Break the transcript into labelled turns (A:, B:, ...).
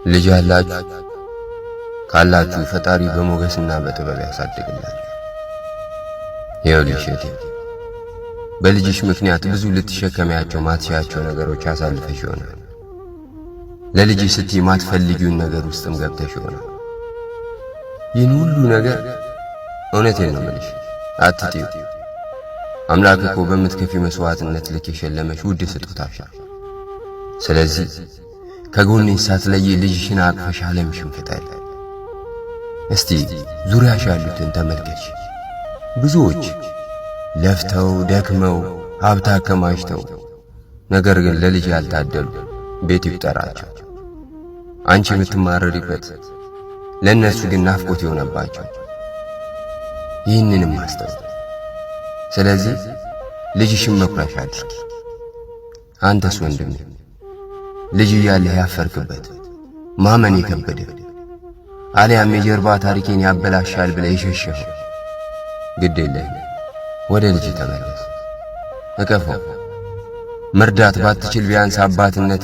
A: ልጅ አላችሁ ካላችሁ ፈጣሪ በሞገስና በጥበብ ያሳድግላችሁ። ይኸውልሽ እህቴ በልጅሽ ምክንያት ብዙ ልትሸከሚያቸው ማትሻያቸው ነገሮች አሳልፈሽ ይሆናል። ለልጅሽ ስትይ ማትፈልጊውን ነገር ውስጥም ገብተሽ ይሆናል። ይህን ሁሉ ነገር እውነቴን ነው የምልሽ አትጥዩ። አምላክ እኮ በምትከፊ መስዋዕትነት ልክ የሸለመሽ ውድ ስጦታሽ ነው። ስለዚህ ከጎኔ ሳትለይ ልጅሽን አቅፈሽ ዓለምሽን ፍጠሪ። እስቲ ዙሪያሽ ያሉትን ተመልከች። ብዙዎች ለፍተው ደክመው ሀብት አከማችተው ነገር ግን ለልጅ ያልታደሉ ቤት ይቁጠራቸው። አንቺ የምትማረሪበት ለእነሱ ግን ናፍቆት የሆነባቸው። ይህንንም አስተውል። ስለዚህ ልጅሽን መኩሪያሽ አድርጊ። አንተስ ወንድሜ ልጅ እያለህ ያፈርክበት ማመን የከበደህ አሊያም የጀርባ ታሪኬን ያበላሻል ብለህ የሸሸኸው ግድ የለህም። ወደ ልጅ ተመለስ፣ እቀፈው። መርዳት ባትችል ቢያንስ አባትነት